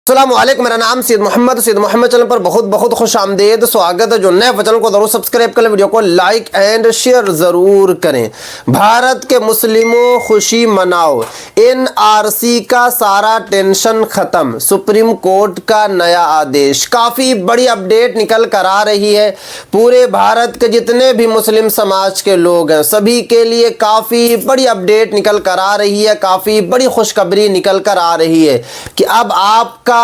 अस्सलाम वालेकुम, मेरा नाम सैयद मोहम्मद चैनल पर बहुत बहुत खुश आमदेद स्वागत है। जो नए चैनल को जरूर सब्सक्राइब करें, वीडियो को लाइक एंड शेयर जरूर करें। भारत के मुस्लिमों खुशी मनाओ, एनआरसी का सारा टेंशन खत्म, सुप्रीम कोर्ट का नया आदेश। काफी बड़ी अपडेट निकल कर आ रही है। पूरे भारत के जितने भी मुस्लिम समाज के लोग हैं सभी के लिए काफी बड़ी अपडेट निकल कर आ रही है, काफी बड़ी खुशखबरी निकल कर आ रही है कि अब आपका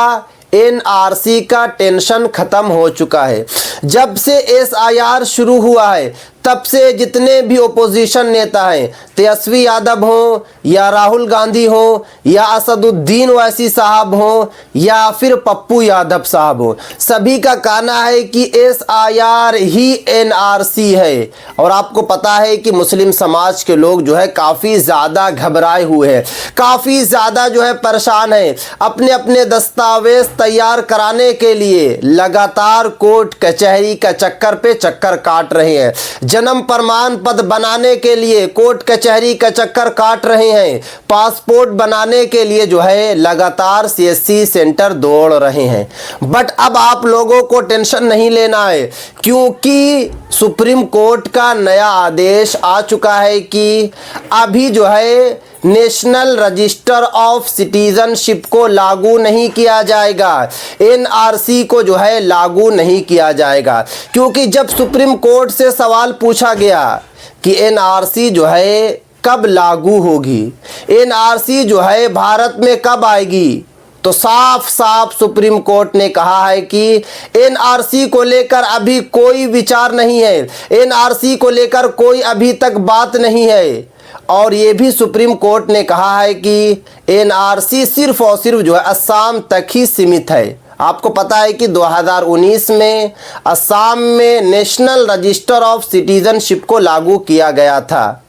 एनआरसी का टेंशन खत्म हो चुका है। जब से एसआईआर शुरू हुआ है तब से जितने भी ओपोजिशन नेता हैं, तेजस्वी यादव हो या राहुल गांधी हो या असदुद्दीन ओवैसी साहब हो या फिर पप्पू यादव साहब हो, सभी का कहना है कि एसआईआर ही एनआरसी है। और आपको पता है कि मुस्लिम समाज के लोग जो है काफ़ी ज़्यादा घबराए हुए हैं, काफ़ी ज़्यादा जो है परेशान है। अपने अपने दस्तावेज तैयार कराने के लिए लगातार कोर्ट कचहरी का चक्कर पे चक्कर काट रहे हैं। जन्म प्रमाण पत्र बनाने के लिए कोर्ट कचहरी का चक्कर काट रहे हैं। पासपोर्ट बनाने के लिए जो है लगातार सीएससी सेंटर दौड़ रहे हैं। बट अब आप लोगों को टेंशन नहीं लेना है, क्योंकि सुप्रीम कोर्ट का नया आदेश आ चुका है कि अभी जो है नेशनल रजिस्टर ऑफ सिटीजनशिप को लागू नहीं किया जाएगा, एनआरसी को जो है लागू नहीं किया जाएगा। क्योंकि जब सुप्रीम कोर्ट से सवाल पूछा गया कि एनआरसी जो है कब लागू होगी, एनआरसी जो है भारत में कब आएगी, तो साफ साफ सुप्रीम कोर्ट ने कहा है कि एनआरसी को लेकर अभी कोई विचार नहीं है, एनआरसी को लेकर कोई अभी तक बात नहीं है। और ये भी सुप्रीम कोर्ट ने कहा है कि एनआरसी सिर्फ और सिर्फ जो है असम तक ही सीमित है। आपको पता है कि 2019 में असम में नेशनल रजिस्टर ऑफ सिटीजनशिप को लागू किया गया था,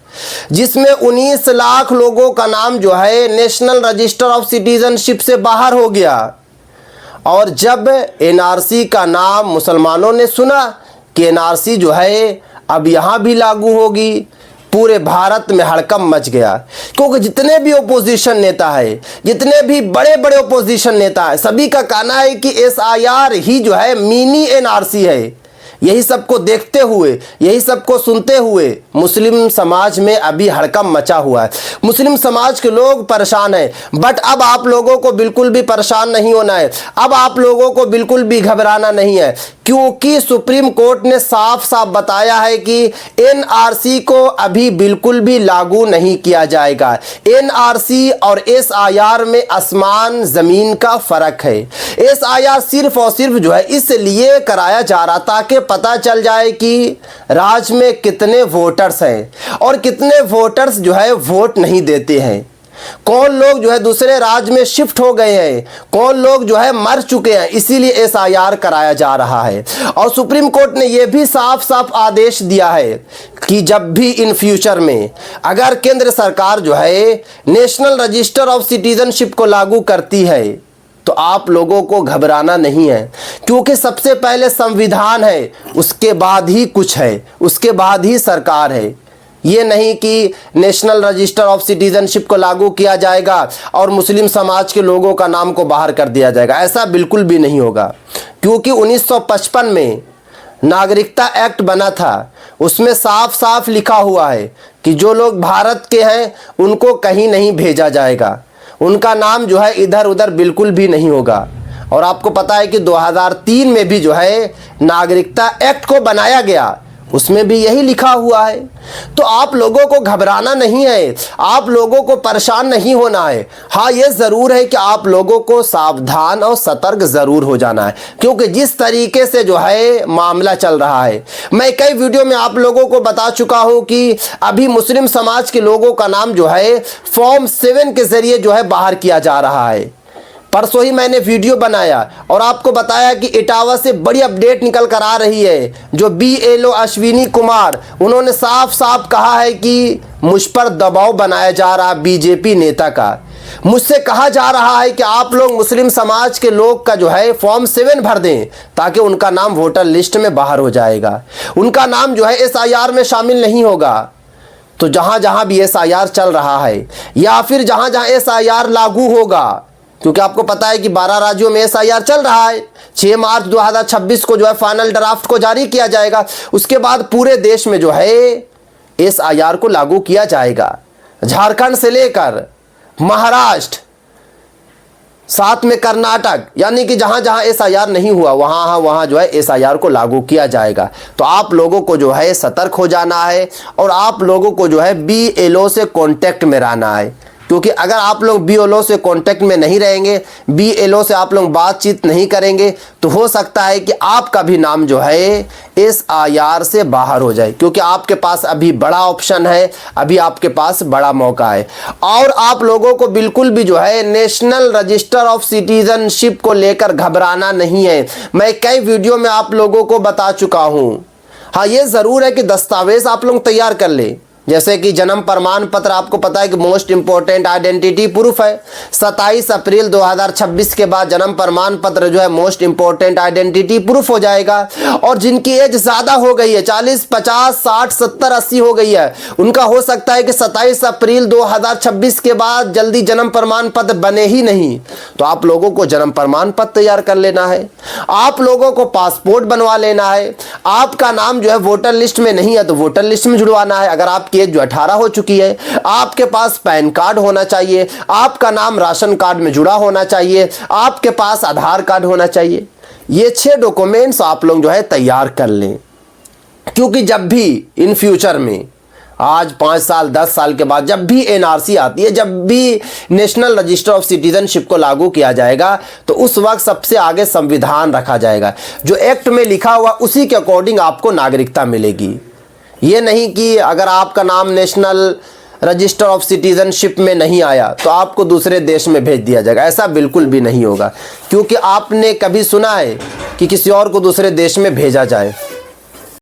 जिसमें 19 लाख लोगों का नाम जो है नेशनल रजिस्टर ऑफ सिटीजनशिप से बाहर हो गया। और जब एनआरसी का नाम मुसलमानों ने सुना कि एनआरसी जो है अब यहाँ भी लागू होगी, पूरे भारत में हड़कंप मच गया। क्योंकि जितने भी ओपोजिशन नेता है, जितने भी बड़े बड़े ओपोजिशन नेता है, सभी का कहना है कि एसआईआर ही जो है मिनी एनआरसी है। यही सबको देखते हुए, यही सबको सुनते हुए मुस्लिम समाज में अभी हड़कंप मचा हुआ है। मुस्लिम समाज के लोग परेशान हैं। बट अब आप लोगों को बिल्कुल भी परेशान नहीं होना है, अब आप लोगों को बिल्कुल भी घबराना नहीं है, क्योंकि सुप्रीम कोर्ट ने साफ साफ बताया है कि एनआरसी को अभी बिल्कुल भी लागू नहीं किया जाएगा। एनआरसी और एसआईआर में आसमान जमीन का फर्क है। एसआईआर सिर्फ और सिर्फ जो है इसलिए कराया जा रहा ताकि पता चल जाए कि राज्य में कितने वोटर्स हैं और कितने वोटर्स जो है वोट नहीं देते हैं, कौन लोग जो है दूसरे राज्य में शिफ्ट हो गए हैं, कौन लोग जो है मर चुके हैं। इसीलिए एसआईआर कराया जा रहा है। और सुप्रीम कोर्ट ने यह भी साफ साफ आदेश दिया है कि जब भी इन फ्यूचर में अगर केंद्र सरकार जो है नेशनल रजिस्टर ऑफ सिटीजनशिप को लागू करती है तो आप लोगों को घबराना नहीं है, क्योंकि सबसे पहले संविधान है, उसके बाद ही कुछ है, उसके बाद ही सरकार है। ये नहीं कि नेशनल रजिस्टर ऑफ सिटीजनशिप को लागू किया जाएगा और मुस्लिम समाज के लोगों का नाम को बाहर कर दिया जाएगा, ऐसा बिल्कुल भी नहीं होगा। क्योंकि 1955 में नागरिकता एक्ट बना था, उसमें साफ साफ लिखा हुआ है कि जो लोग भारत के हैं उनको कहीं नहीं भेजा जाएगा, उनका नाम जो है इधर उधर बिल्कुल भी नहीं होगा। और आपको पता है कि 2003 में भी जो है नागरिकता एक्ट को बनाया गया, उसमें भी यही लिखा हुआ है। तो आप लोगों को घबराना नहीं है, आप लोगों को परेशान नहीं होना है। हाँ, ये ज़रूर है कि आप लोगों को सावधान और सतर्क ज़रूर हो जाना है, क्योंकि जिस तरीके से जो है मामला चल रहा है, मैं कई वीडियो में आप लोगों को बता चुका हूँ कि अभी मुस्लिम समाज के लोगों का नाम जो है फॉर्म 7 के ज़रिए जो है बाहर किया जा रहा है। परसों ही मैंने वीडियो बनाया और आपको बताया कि इटावा से बड़ी अपडेट निकल कर आ रही है। जो बीएलओ अश्विनी कुमार, उन्होंने साफ साफ कहा है कि मुझ पर दबाव बनाया जा रहा बीजेपी नेता का। मुझसे कहा जा रहा है कि आप लोग मुस्लिम समाज के लोग का जो है फॉर्म 7 भर दें ताकि उनका नाम वोटर लिस्ट में बाहर हो जाएगा, उनका नाम जो है एसआईआर में शामिल नहीं होगा। तो जहाँ जहाँ भी एसआईआर चल रहा है या फिर जहाँ जहाँ एसआईआर लागू होगा, क्योंकि आपको पता है कि 12 राज्यों में एसआईआर चल रहा है। 6 मार्च 2026 को जो है फाइनल ड्राफ्ट को जारी किया जाएगा। उसके बाद पूरे देश में जो है एसआईआर को लागू किया जाएगा। झारखंड से लेकर महाराष्ट्र, साथ में कर्नाटक, यानी कि जहां जहां एसआईआर नहीं हुआ वहां जो है एसआईआर को लागू किया जाएगा। तो आप लोगों को जो है सतर्क हो जाना है और आप लोगों को जो है बीएलओ से कांटेक्ट में रहना है। क्योंकि अगर आप लोग बीएलओ से कांटेक्ट में नहीं रहेंगे, बीएलओ से आप लोग बातचीत नहीं करेंगे, तो हो सकता है कि आपका भी नाम जो है एसआईआर से बाहर हो जाए। क्योंकि आपके पास अभी बड़ा ऑप्शन है, अभी आपके पास बड़ा मौका है। और आप लोगों को बिल्कुल भी जो है नेशनल रजिस्टर ऑफ सिटीजनशिप को लेकर घबराना नहीं है। मैं कई वीडियो में आप लोगों को बता चुका हूं। हाँ, ये जरूर है कि दस्तावेज आप लोग तैयार कर ले, जैसे कि जन्म प्रमाण पत्र, आपको पता है कि मोस्ट इंपॉर्टेंट आइडेंटिटी प्रूफ है। 27 अप्रैल 2026 के बाद जन्म प्रमाण पत्र जो है मोस्ट इंपॉर्टेंट आइडेंटिटी प्रूफ हो जाएगा। और जिनकी एज ज्यादा हो गई है, 40, 50, 60, 70, 80 हो गई है, उनका हो सकता है कि 27 अप्रैल 2026 के बाद जल्दी जन्म प्रमाण पत्र बने ही नहीं। तो आप लोगों को जन्म प्रमाण पत्र तैयार कर लेना है, आप लोगों को पासपोर्ट बनवा लेना है। आपका नाम जो है वोटर लिस्ट में नहीं है तो वोटर लिस्ट में जुड़वाना है। अगर आपकी एज जो 18 हो चुकी है, आपके पास पैन कार्ड होना चाहिए, आपका नाम राशन कार्ड में जुड़ा होना चाहिए, आपके पास आधार कार्ड होना चाहिए। ये 6 डॉक्यूमेंट्स आप लोग जो है तैयार कर लें। क्योंकि जब भी इन फ्यूचर में, आज 5 साल 10 साल के बाद जब भी एनआरसी आती है, जब भी नेशनल रजिस्टर ऑफ सिटीजनशिप को लागू किया जाएगा, तो उस वक्त सबसे आगे संविधान रखा जाएगा। जो एक्ट में लिखा हुआ उसी के अकॉर्डिंग आपको नागरिकता मिलेगी। ये नहीं कि अगर आपका नाम नेशनल रजिस्टर ऑफ सिटीजनशिप में नहीं आया तो आपको दूसरे देश में भेज दिया जाएगा। ऐसा बिल्कुल भी नहीं होगा। क्योंकि आपने कभी सुना है कि किसी और को दूसरे देश में भेजा जाए?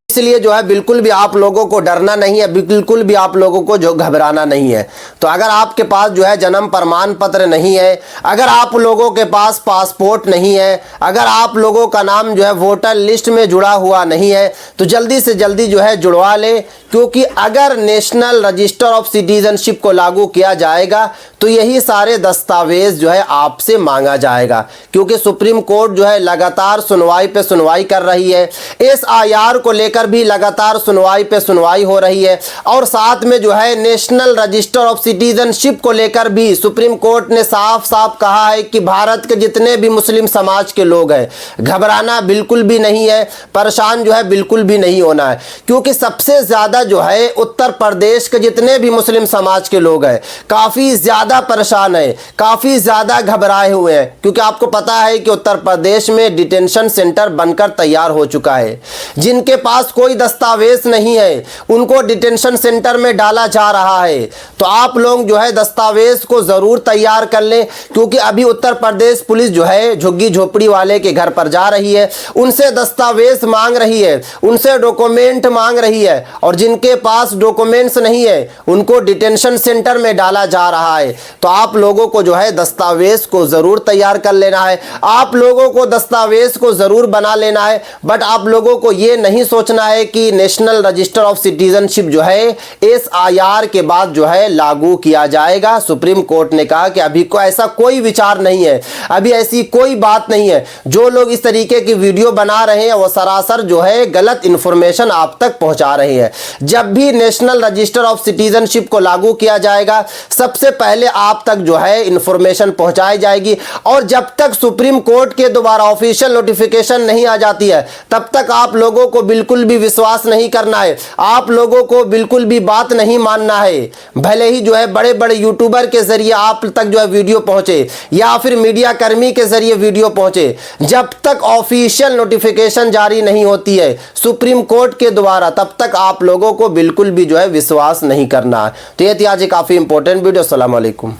इसलिए जो है बिल्कुल भी आप लोगों को डरना नहीं है, बिल्कुल भी आप लोगों को जो घबराना नहीं है। तो अगर आपके पास जो है जन्म प्रमाण पत्र नहीं है, अगर आप लोगों के पास पासपोर्ट नहीं है, अगर आप लोगों का नाम जो है वोटर लिस्ट में जुड़ा हुआ नहीं है, तो जल्दी से जल्दी जो है जुड़वा ले। क्योंकि अगर नेशनल रजिस्टर ऑफ सिटीजनशिप को लागू किया जाएगा तो यही सारे दस्तावेज जो है आपसे मांगा जाएगा। क्योंकि सुप्रीम कोर्ट जो है लगातार सुनवाई पे सुनवाई कर रही है, एसआईआर को लेकर भी लगातार सुनवाई पे सुनवाई हो रही है। और साथ में जो है नेशनल रजिस्टर ऑफ सिटीजनशिप को लेकर भी सुप्रीम कोर्ट ने साफ साफ कहा है कि भारत के जितने भी मुस्लिम समाज के लोग हैं, घबराना बिल्कुल भी नहीं है, परेशान जो है बिल्कुल भी नहीं होना है। क्योंकि सबसे ज्यादा जो है उत्तर प्रदेश के जितने भी मुस्लिम समाज के लोग हैं काफी ज्यादा परेशान है, काफी ज्यादा घबराए हुए हैं। क्योंकि आपको पता है कि उत्तर प्रदेश में डिटेंशन सेंटर बनकर तैयार हो चुका है। जिनके पास कोई दस्तावेज नहीं है उनको डिटेंशन सेंटर में डाला जा रहा है। तो आप लोग जो है दस्तावेज को जरूर तैयार कर लें। क्योंकि अभी उत्तर प्रदेश पुलिस जो है झुग्गी झोपड़ी वाले के घर पर जा रही है, उनसे दस्तावेज मांग रही है, उनसे डॉक्यूमेंट मांग रही है। और जिनके पास डॉक्यूमेंट्स नहीं है उनको डिटेंशन सेंटर में डाला जा रहा है। तो आप लोगों को जो है दस्तावेज को जरूर तैयार कर लेना है, आप लोगों को दस्तावेज को जरूर बना लेना है। बट आप लोगों को यह नहीं सोचना है कि नेशनल रजिस्टर ऑफ सिटीजनशिप जो है एसआईआर के बाद जो है लागू किया जाएगा। सुप्रीम कोर्ट ने कहा कि अभी को ऐसा कोई विचार नहीं है, अभी ऐसी कोई बात नहीं है। जो लोग इस तरीके की वीडियो बना रहे हैं वो सरासर जो है गलत इंफॉर्मेशन आप तक पहुंचा रहे हैं। जब भी नेशनल रजिस्टर ऑफ सिटीजनशिप को लागू किया जाएगा सबसे पहले आप तक जो है इंफॉर्मेशन पहुंचाई जाएगी। और जब तक सुप्रीम कोर्ट के द्वारा ऑफिशियल नोटिफिकेशन नहीं आ जाती है तब तक आप लोगों को बिल्कुल भी विश्वास नहीं करना है, आप लोगों को बिल्कुल भी बात नहीं मानना है। भले ही जो है बड़े बड़े यूट्यूबर के जरिए आप तक जो है वीडियो पहुंचे या फिर मीडिया कर्मी के जरिए वीडियो पहुंचे, जब तक ऑफिशियल नोटिफिकेशन जारी नहीं होती है सुप्रीम कोर्ट के द्वारा तब तक आप लोगों को बिल्कुल भी जो है विश्वास नहीं करना है। तो ये थी आज काफी इंपॉर्टेंट वीडियो। अस्सलाम वालेकुम।